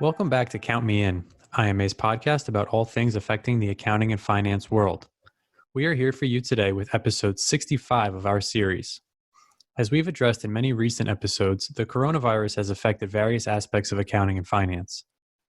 Welcome back to Count Me In, IMA's podcast about all things affecting the accounting and finance world. We are here for you today with episode 65 of our series. As we've addressed in many recent episodes, the coronavirus has affected various aspects of accounting and finance.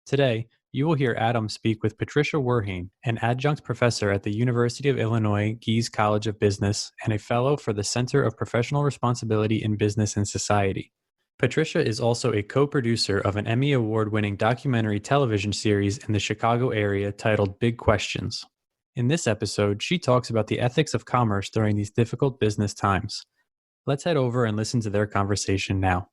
Today, you will hear Adam speak with Patricia Werhane, an adjunct professor at the University of Illinois Gies College of Business and a fellow for the Center of Professional Responsibility in Business and Society. Patricia is also a co-producer of an Emmy Award-winning documentary television series in the Chicago area titled Big Questions. In this episode, she talks about the ethics of commerce during these difficult business times. Let's head over and listen to their conversation now.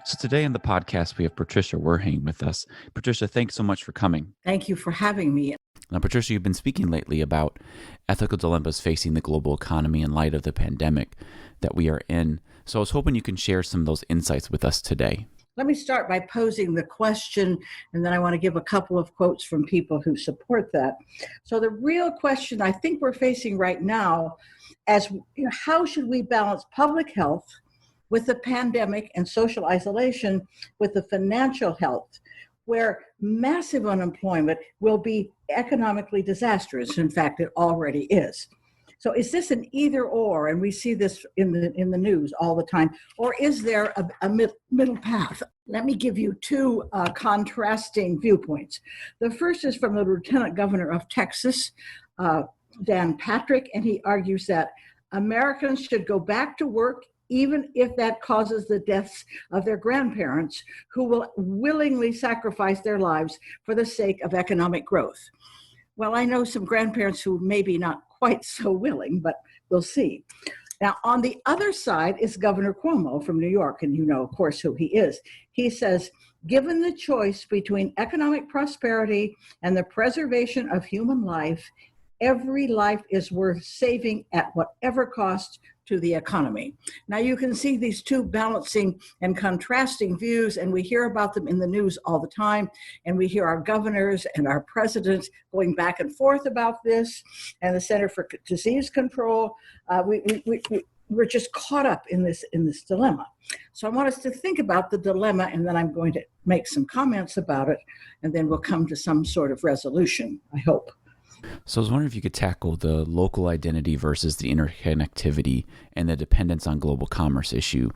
So today on the podcast, we have Patricia Werhane with us. Patricia, thanks so much for coming. Thank you for having me. Now, Patricia, you've been speaking lately about ethical dilemmas facing the global economy in light of the pandemic that we are in. So I was hoping you can share some of those insights with us today. Let me start by posing the question, and then I want to give a couple of quotes from people who support that. So the real question I think we're facing right now is how should we balance public health with the pandemic and social isolation with the financial health, where massive unemployment will be economically disastrous. In fact, it already is. So is this an either or? And we see this in the news all the time. Or is there a middle path? Let me give you two contrasting viewpoints. The first is from the Lieutenant Governor of Texas, Dan Patrick, and he argues that Americans should go back to work even if that causes the deaths of their grandparents, who will willingly sacrifice their lives for the sake of economic growth. Well, I know some grandparents who may be not quite so willing, but we'll see. Now, on the other side is Governor Cuomo from New York, and you know, of course, who he is. He says, given the choice between economic prosperity and the preservation of human life, every life is worth saving at whatever cost to the economy. Now you can see these two balancing and contrasting views, and we hear about them in the news all the time, and we hear our governors and our presidents going back and forth about this, and the Center for Disease Control. We're just caught up in this dilemma. So I want us to think about the dilemma, and then I'm going to make some comments about it, and then we'll come to some sort of resolution, I hope. So I was wondering if you could tackle the local identity versus the interconnectivity and the dependence on global commerce issue.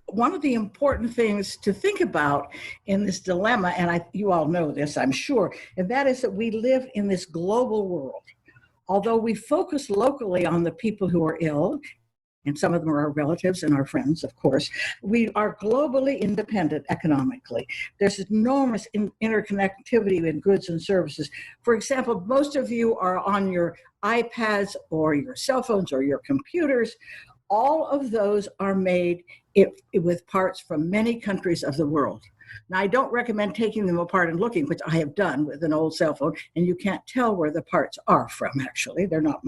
One of the important things to think about in this dilemma, and you all know this, I'm sure, and that is that we live in this global world. Although we focus locally on the people who are ill, and some of them are our relatives and our friends, of course, we are globally independent economically. There's enormous interconnectivity in goods and services. For example, most of you are on your iPads or your cell phones or your computers. All of those are made with parts from many countries of the world. Now, I don't recommend taking them apart and looking, which I have done with an old cell phone, and you can't tell where the parts are from, actually. They're not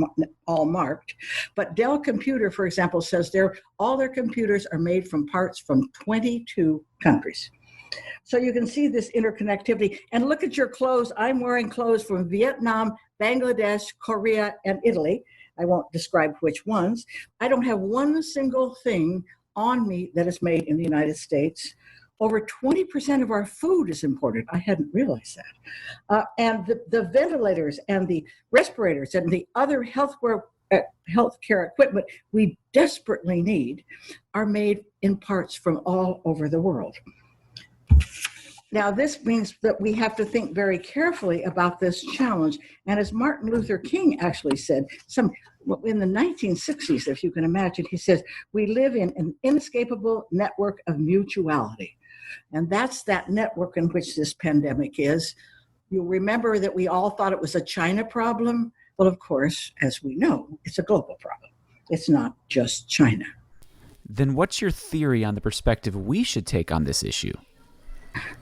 all marked. But Dell Computer, for example, says all their computers are made from parts from 22 countries. So you can see this interconnectivity. And look at your clothes. I'm wearing clothes from Vietnam, Bangladesh, Korea, and Italy. I won't describe which ones. I don't have one single thing on me that is made in the United States. Over 20% of our food is imported. I hadn't realized that. And the ventilators and the respirators and the other healthcare equipment we desperately need are made in parts from all over the world. Now, this means that we have to think very carefully about this challenge. And as Martin Luther King actually said, in the 1960s, if you can imagine, he says, we live in an inescapable network of mutuality. And that's that network in which this pandemic is. You'll remember that we all thought it was a China problem. Well, of course, as we know, it's a global problem. It's not just China. Then what's your theory on the perspective we should take on this issue?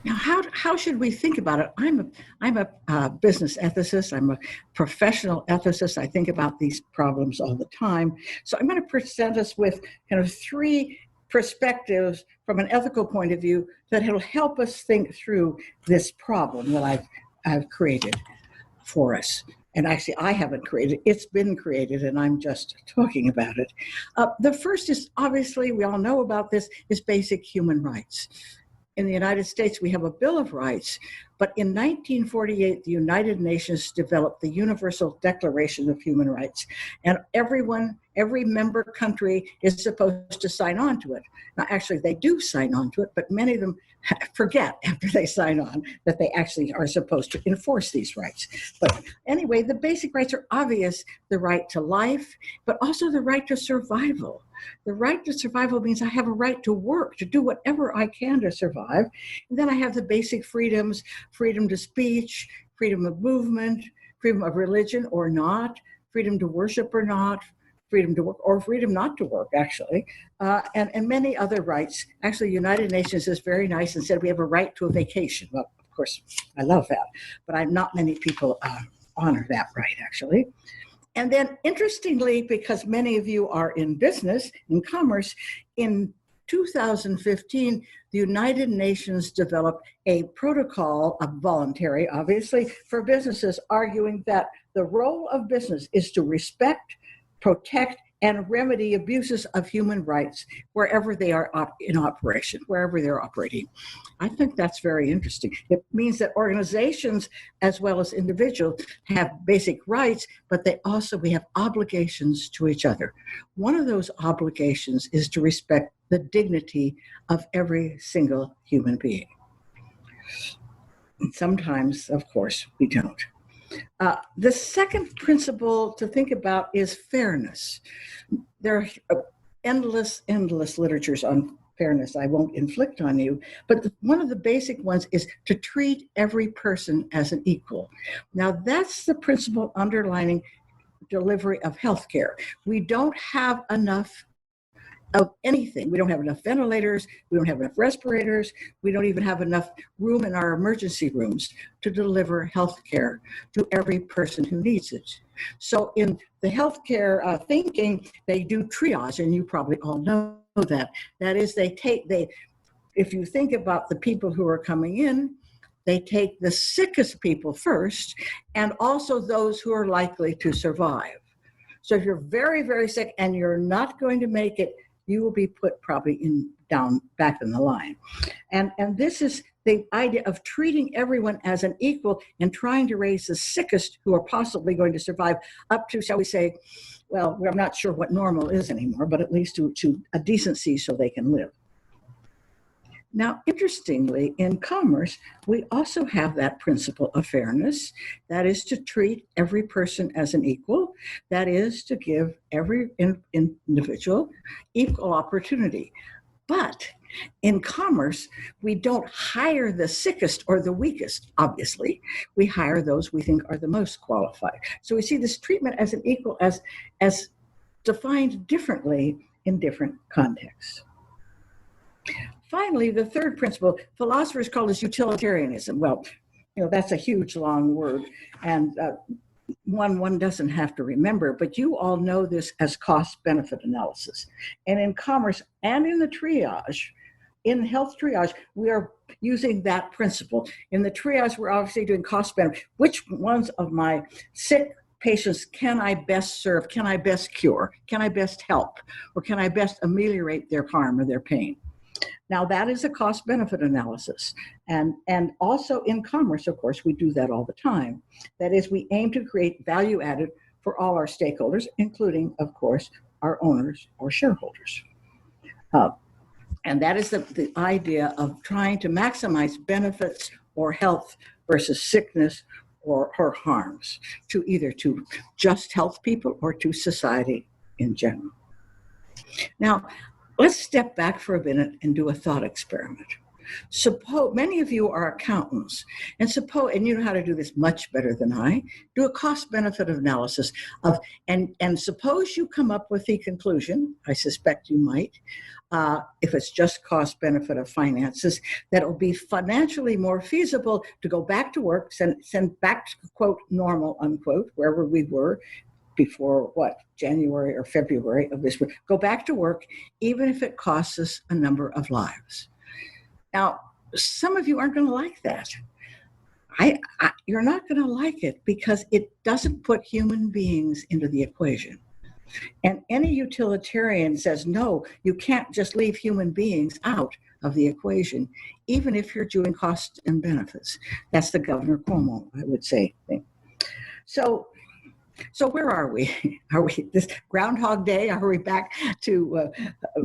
Now, how should we think about it? I'm a business ethicist. I'm a professional ethicist. I think about these problems all the time. So I'm going to present us with kind of three perspectives from an ethical point of view that will help us think through this problem that I've created. for us. And actually, I haven't created it. It's been created, and I'm just talking about it. The first is, obviously, we all know about this, is basic human rights. In the United States, we have a Bill of Rights, but in 1948, the United Nations developed the Universal Declaration of Human Rights, and every member country is supposed to sign on to it. Now, actually, they do sign on to it, but many of them forget after they sign on that they actually are supposed to enforce these rights. But anyway, the basic rights are obvious: the right to life, but also the right to survival. The right to survival means I have a right to work, to do whatever I can to survive. And then I have the basic freedoms: freedom to speech, freedom of movement, freedom of religion or not, freedom to worship or not, freedom to work or freedom not to work, actually, and many other rights. Actually, the United Nations is very nice and said we have a right to a vacation. Well, of course, I love that, but not many people honor that right, actually. And then, interestingly, because many of you are in business, in commerce, in 2015, the United Nations developed a protocol, a voluntary, obviously, for businesses, arguing that the role of business is to respect, protect, and remedy abuses of human rights wherever they are in operation, wherever they're operating. I think that's very interesting. It means that organizations, as well as individuals, have basic rights, but we have obligations to each other. One of those obligations is to respect the dignity of every single human being. And sometimes, of course, we don't. The second principle to think about is fairness. There are endless literatures on fairness I won't inflict on you, but one of the basic ones is to treat every person as an equal. Now, that's the principle underlining delivery of healthcare. We don't have enough of anything. We don't have enough ventilators, we don't have enough respirators, we don't even have enough room in our emergency rooms to deliver health care to every person who needs it. So in the healthcare thinking, they do triage, and you probably all know that. That is, if you think about the people who are coming in, they take the sickest people first, and also those who are likely to survive. So if you're very, very sick and you're not going to make it, you will be put probably back in the line. And this is the idea of treating everyone as an equal and trying to raise the sickest who are possibly going to survive up to, shall we say, well, I'm not sure what normal is anymore, but at least to a decency so they can live. Now, interestingly, in commerce, we also have that principle of fairness. That is to treat every person as an equal. That is to give every individual equal opportunity. But in commerce, we don't hire the sickest or the weakest, obviously. We hire those we think are the most qualified. So we see this treatment as an equal as defined differently in different contexts. Finally, the third principle, philosophers call this utilitarianism. Well, that's a huge, long word, and one doesn't have to remember, but you all know this as cost-benefit analysis. And in commerce and in the triage, in health triage, we are using that principle. In the triage, we're obviously doing cost-benefit. Which ones of my sick patients can I best serve? Can I best cure? Can I best help? Or can I best ameliorate their harm or their pain? Now, that is a cost-benefit analysis. And also in commerce, of course, we do that all the time. That is, we aim to create value added for all our stakeholders, including, of course, our owners or shareholders. And that is the idea of trying to maximize benefits or health versus sickness or harms, to either to just health people or to society in general. Now, let's step back for a minute and do a thought experiment. Suppose many of you are accountants, and you know how to do this much better than I. Do a cost-benefit analysis and suppose you come up with the conclusion, I suspect you might, if it's just cost-benefit of finances, that it will be financially more feasible to go back to work, send back to quote normal unquote wherever we were before January or February of this year, go back to work, even if it costs us a number of lives. Now, some of you aren't going to like that. you're not going to like it because it doesn't put human beings into the equation. And any utilitarian says, no, you can't just leave human beings out of the equation, even if you're doing costs and benefits. That's the Governor Cuomo, I would say. So where are we? Are we this Groundhog Day? Are we back to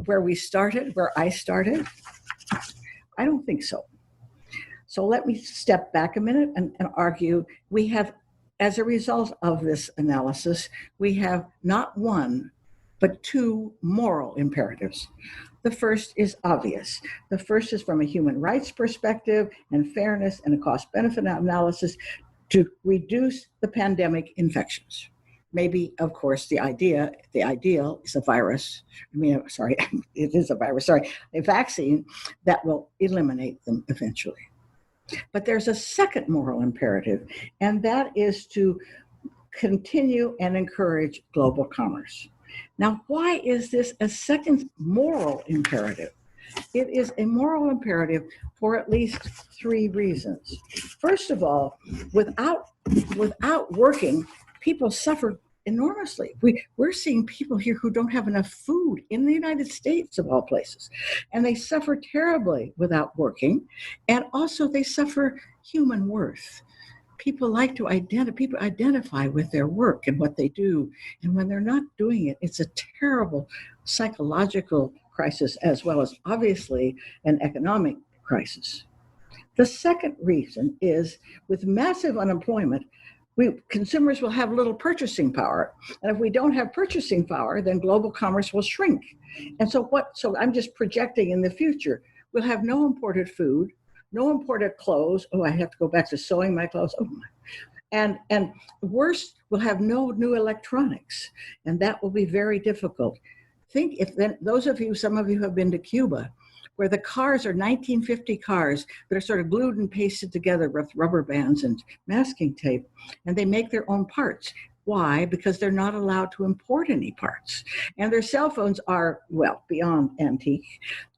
where we started, where I started? I don't think so. So let me step back a minute and argue we have, as a result of this analysis, we have not one, but two moral imperatives. The first is obvious. The first is from a human rights perspective and fairness and a cost-benefit analysis to reduce the pandemic infections. Maybe, of course, the ideal is a virus. It is a virus, a vaccine that will eliminate them eventually. But there's a second moral imperative, and that is to continue and encourage global commerce. Now, why is this a second moral imperative? It is a moral imperative for at least three reasons. First of all, without working, people suffer enormously. We're seeing people here who don't have enough food in the United States, of all places, and they suffer terribly without working, and also they suffer human worth. People identify with their work and what they do, and when they're not doing it, it's a terrible psychological crisis as well as obviously an economic crisis. The second reason is with massive unemployment, consumers will have little purchasing power. And if we don't have purchasing power, then global commerce will shrink. And so I'm just projecting in the future, we'll have no imported food, no imported clothes. Oh, I have to go back to sewing my clothes. Oh my. And worse, we'll have no new electronics. And that will be very difficult. Think some of you have been to Cuba, where the cars are 1950 cars that are sort of glued and pasted together with rubber bands and masking tape, and they make their own parts. Why? Because they're not allowed to import any parts. And their cell phones are, well, beyond antique.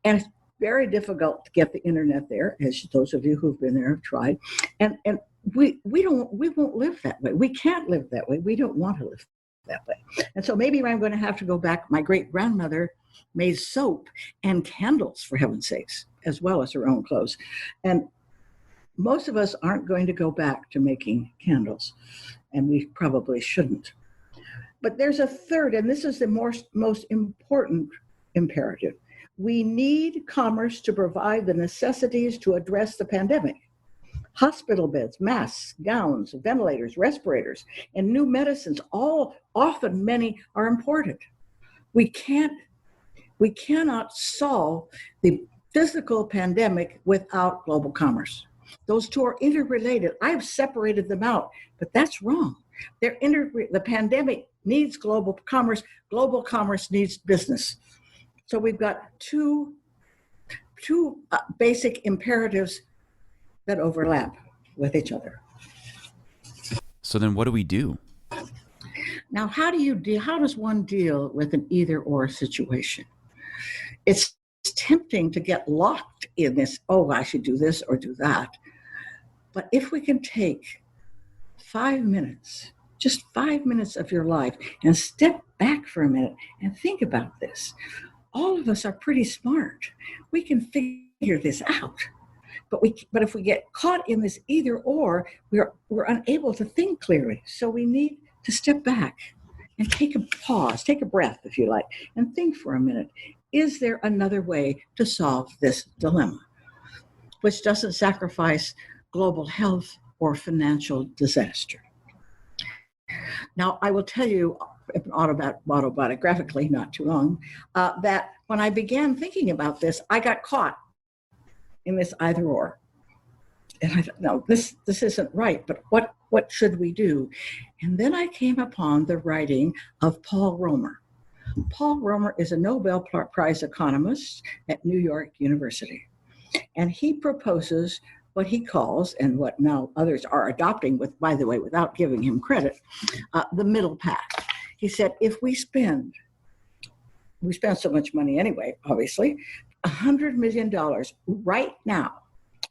And it's very difficult to get the internet there, as those of you who've been there have tried. And we won't live that way. We can't live that way. We don't want to live that way. And so maybe I'm going to have to go back. My great-grandmother made soap and candles, for heaven's sakes, as well as her own clothes. And most of us aren't going to go back to making candles, and we probably shouldn't. But there's a third, and this is the most important imperative. We need commerce to provide the necessities to address the pandemic. Hospital beds, masks, gowns, ventilators, respirators, and new medicines, many are imported. We cannot solve the physical pandemic without global commerce. Those two are interrelated. I've separated them out, but that's wrong. The pandemic needs global commerce. Global commerce needs business. So we've got two basic imperatives that overlap with each other. So then what do we do? Now, how does one deal with an either-or situation? It's tempting to get locked in this, I should do this or do that. But if we can take 5 minutes, just 5 minutes of your life, and step back for a minute and think about this. All of us are pretty smart. We can figure this out. But if we get caught in this either or, we're unable to think clearly. So we need to step back and take a pause, take a breath, if you like, and think for a minute. Is there another way to solve this dilemma, which doesn't sacrifice global health or financial disaster? Now, I will tell you autobiographically, not too long, that when I began thinking about this, I got caught in this either or. And I thought, no, this isn't right, but what should we do? And then I came upon the writing of Paul Romer. Paul Romer is a Nobel Prize economist at New York University. And he proposes what he calls, and what now others are adopting, by the way, without giving him credit, the middle path. He said, if we spend so much money anyway, obviously, $100 million right now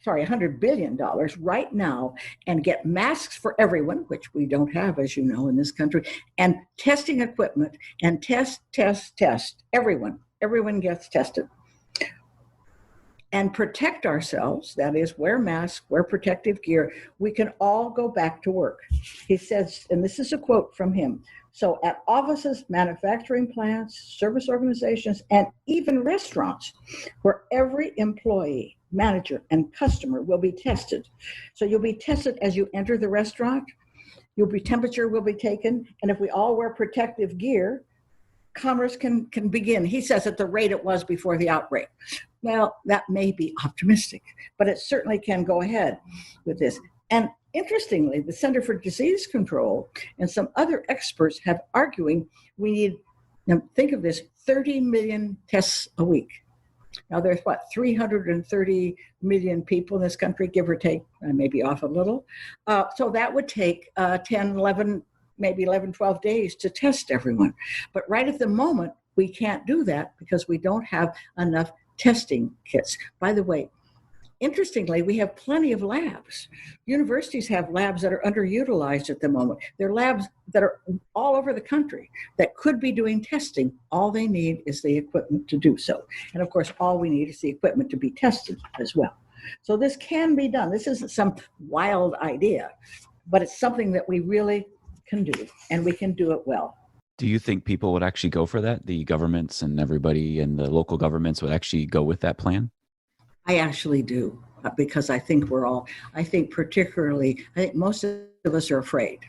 $100 billion right now and get masks for everyone, which we don't have, as you know, in this country, and testing equipment and test everyone. Everyone gets tested. And protect ourselves, that is, wear masks, wear protective gear, we can all go back to work. He says, and this is a quote from him, so at offices, manufacturing plants, service organizations, and even restaurants, where every employee, manager, and customer will be tested. So you'll be tested as you enter the restaurant, temperature will be taken, and if we all wear protective gear, commerce can begin. He says at the rate it was before the outbreak. Well, that may be optimistic, but it certainly can go ahead with this. And interestingly, the Center for Disease Control and some other experts have arguing we need, now think of this, 30 million tests a week. Now there's 330 million people in this country, give or take, maybe off a little. So that would take 10, 11, maybe 11, 12 days to test everyone. But right at the moment, we can't do that because we don't have enough testing kits. By the way, interestingly, we have plenty of labs. Universities have labs that are underutilized at the moment. There are labs that are all over the country that could be doing testing. All they need is the equipment to do so. And of course, all we need is the equipment to be tested as well. So this can be done. This isn't some wild idea, but it's something that we really can do, and we can do it well. Do you think people would actually go for that? The governments and everybody and the local governments would actually go with that plan? I actually do, because I think particularly most of us are afraid.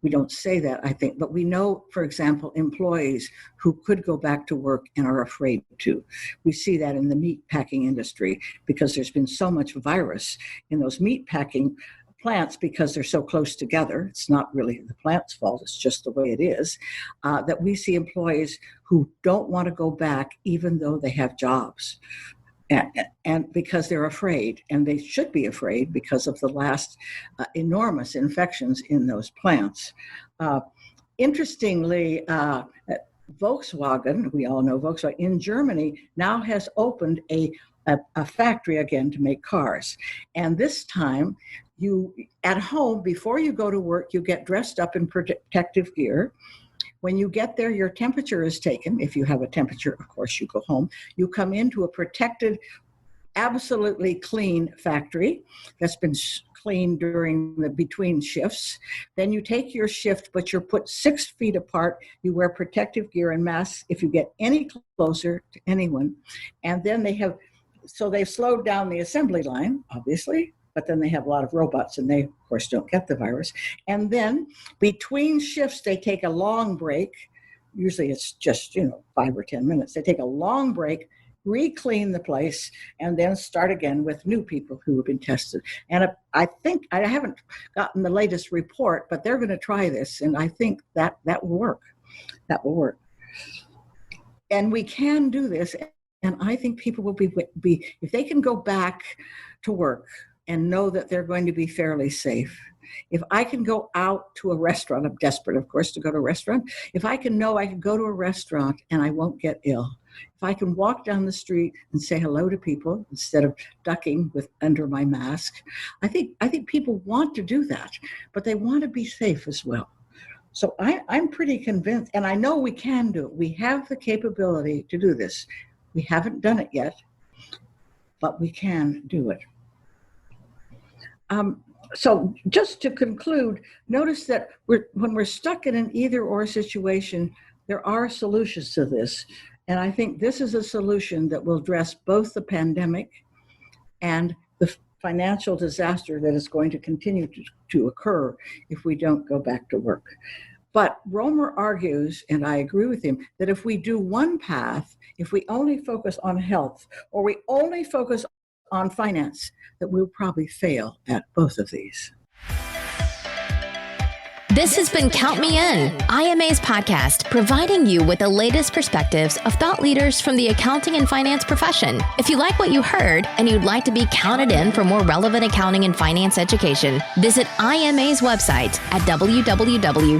We don't say that, I think, but we know, for example, employees who could go back to work and are afraid to. We see that in the meat packing industry because there's been so much virus in those meat packing plants because they're so close together. It's not really the plant's fault, it's just the way it is, that we see employees who don't want to go back even though they have jobs. And because they're afraid, and they should be afraid because of the last enormous infections in those plants. Interestingly, Volkswagen, we all know Volkswagen, in Germany now has opened a factory again to make cars. And this time, you at home, before you go to work, you get dressed up in protective gear. When you get there, your temperature is taken. If you have a temperature, of course, you go home. You come into a protected, absolutely clean factory that's been cleaned during the between shifts. Then you take your shift, but you're put 6 feet apart. You wear protective gear and masks if you get any closer to anyone. And then they've slowed down the assembly line, obviously, but then they have a lot of robots and they, of course, don't get the virus. And then between shifts, they take a long break. Usually it's just, 5 or 10 minutes. They take a long break, re-clean the place, and then start again with new people who have been tested. And I think, I haven't gotten the latest report, but they're going to try this. And I think that will work. That will work. And we can do this. And I think people will be if they can go back to work and know that they're going to be fairly safe. If I can go out to a restaurant, I'm desperate, of course, to go to a restaurant. If I can know I can go to a restaurant and I won't get ill. If I can walk down the street and say hello to people instead of ducking under my mask, I think people want to do that, but they want to be safe as well. So I'm pretty convinced, and I know we can do it. We have the capability to do this. We haven't done it yet, but we can do it. So just to conclude, notice that when we're stuck in an either-or situation, there are solutions to this. And I think this is a solution that will address both the pandemic and the financial disaster that is going to continue to occur if we don't go back to work. But Romer argues, and I agree with him, that if we do one path, if we only focus on health, or we only focus on finance, that we'll probably fail at both of these. This has been Count Me In, IMA's podcast, providing you with the latest perspectives of thought leaders from the accounting and finance profession. If you like what you heard and you'd like to be counted in for more relevant accounting and finance education, visit IMA's website at www.imanet.org.